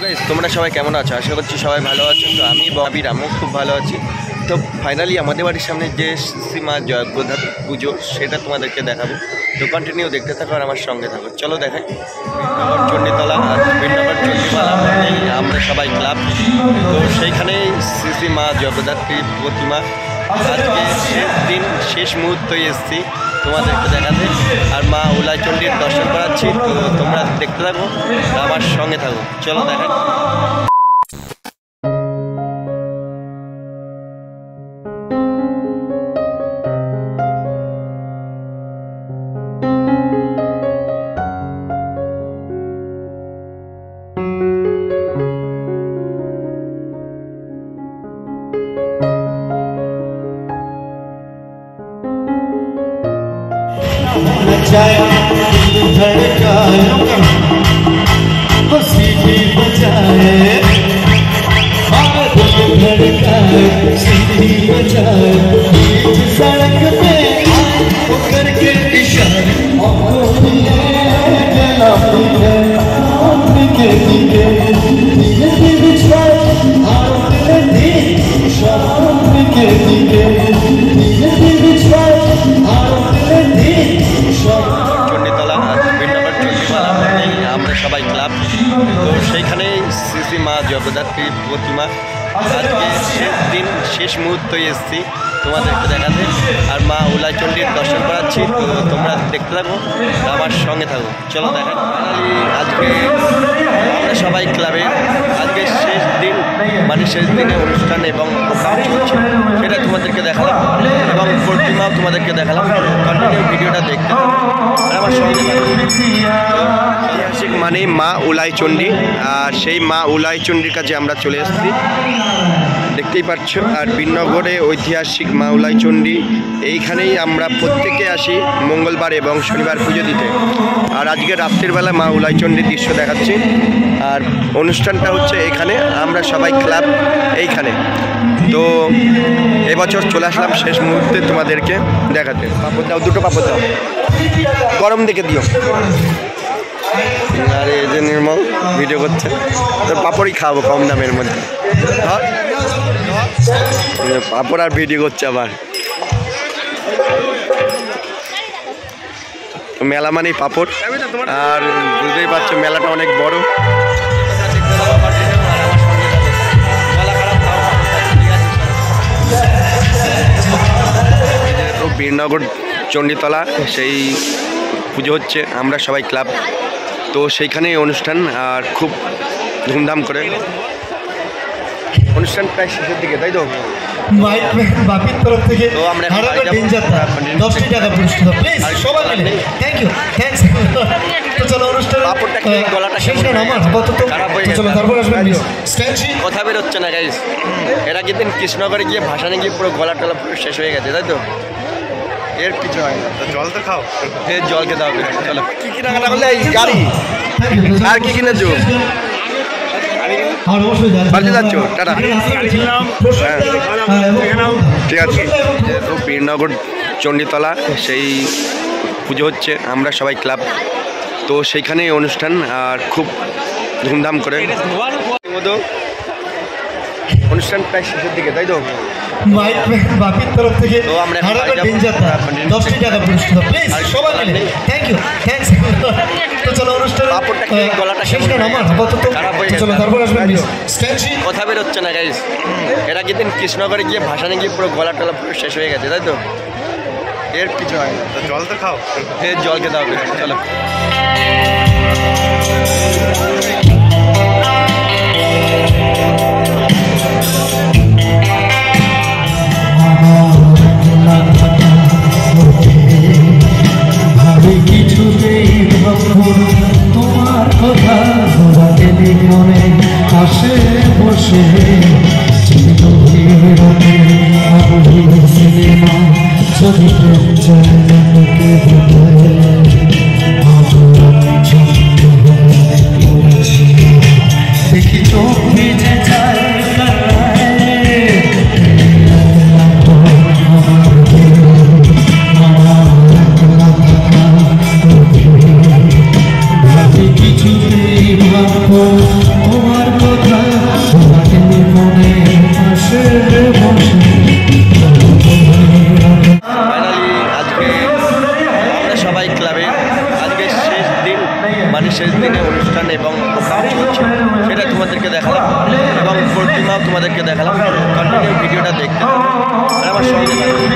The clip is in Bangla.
গাইস তোমরা সবাই কেমন আছো? আশা করছি সবাই ভালো আছো। তো আমি ববির আমিও খুব ভালো আছি। তো ফাইনালি আমাদের বাড়ির সামনে যে শ্রীমা জয়প্রধান পুজো সেটা তোমাদেরকে দেখাবো। তো কন্টিনিউ দেখতে থাকো আর আমার সঙ্গে থাকো। চলো দেখাই। চণ্ডীতলা আর বৃন্দাবন চণ্ডীতলা আমরা সবাই ক্লাব। তো সেইখানেই শ্রীমা জয়প্রধাত্রী প্রতিমা আজকে শেষ দিন শেষ মুহূর্তে এসেছি তোমাদেরকে দেখাতে। আর মা উলাইচণ্ডীর দর্শন করাচ্ছি। তো তোমরা দেখতে থাকো আমার সঙ্গে থাকো। চলো দেখাই। हंसी भी बजाए सीधी बजाए सड़क पे वो करके इशारे চণ্ডীতলা আর বৃন্দাবন চণ্ডীতলা আমরা সবাই ক্লাব। তো সেইখানেই শ্রীমা জগদ্ধাত্রী প্রতিমা আজকে শেষ দিন শেষ মুহূর্তে এসেছি তোমাদেরকে দেখাতে। আর মা উলাইচণ্ডীর দর্শন করাচ্ছি। তো তোমরা দেখতে থাকো আমার সঙ্গে থাকো। চলো দেখাই। আজকে আমরা সবাই ক্লাবে আজকে শেষ দিন মানে শেষ দিনে অনুষ্ঠান এবং প্রোগ্রাম চলছে সেটা তোমাদেরকে দেখালাম এবং প্রতিমাও তোমাদেরকে দেখালাম। কন্টিনিউ ভিডিওটা দেখতে থাকো আর আমার সঙ্গে থাকো। ঐতিহাসিক মানে মা উলাইচণ্ডী, আর সেই মা উলাইচণ্ডীর কাছে আমরা চলে এসেছি দেখতেই পাচ্ছ। আর বীরনগরে ঐতিহাসিক মা উলাইচণ্ডী, এইখানেই আমরা প্রত্যেকে আসি মঙ্গলবার এবং শনিবার পুজো দিতে। আর আজকে রাত্রির বেলা মা উলাইচণ্ডীর দৃশ্য দেখাচ্ছি। আর অনুষ্ঠানটা হচ্ছে এখানে, আমরা সবাই ক্লাব এইখানে। তো এবছর চলে আসলাম শেষ মুহূর্তে তোমাদেরকে দেখাতে। পাপড় দাও, দুটো পাপড় দাও, গরম দেখে দিও। আর এই যে নির্মল ভিডিও করছে, তো পাপড়ই খাওয়াবো কম দামের মধ্যে। পাপড় আর ভিডিও করছে আবার। মেলা মানেই পাপড়, আর বুঝতেই পারছো মেলাটা অনেক বড়। বীরনগর চণ্ডীতলা সেই পুজো হচ্ছে, আমরা সবাই ক্লাব। তো সেইখানেই অনুষ্ঠান আর খুব ধুমধাম করে অনুষ্ঠান প্রায় শেষের দিকে, তাই তো? বাপির তরফ থেকে তো আমরা কথা বেরোচ্ছে না গাইস। এরা কিন্তু কৃষ্ণনগরে গিয়ে ভাসানে গিয়ে পুরো গলা টলা পুরো শেষ হয়ে গেছে, তাই তো? এর কিছু হয় না। জল তো খাও, এর জল খেতে হবে। চলো কি কি রান্না করলে এই গাড়ি আর কি কিনেছো? বাড়িতে যাচ্ছ? টাটা। ঠিক আছে। তো বীরনগর চণ্ডীতলা সেই পুজো হচ্ছে, আমরা সবাই ক্লাব। তো সেইখানেই অনুষ্ঠান আর খুব ধুমধাম করে অনুষ্ঠান প্রায় শেষের দিকে, তাই তো? বাপির তরফ থেকে তো আমরা কথা বেরোচ্ছে না গাইস। এরা কিন্তু কৃষ্ণনগরে গিয়ে ভাসানে গিয়ে পুরো গলা টলা পুরো শেষ হয়ে গেছে, তাই তো? এর কিছু হয় না। জল তো খাও, এর জল খেতে হবে। চলো কিছুতেই তোমার কথা গেলে মনে আসে বসে সিনেমা ছবিতে দেখি চোখ ভিজে যায় কিছুতেই ভাবো তোমার মানে শেষ দিনে অনুষ্ঠান এবং প্রোগ্রাম চলছে সেটা তোমাদেরকে দেখালাম এবং প্রতিমাও তোমাদেরকে দেখালাম। কন্টিনিউ ভিডিওটা দেখতে থাকো আর আমার সঙ্গে থাকো।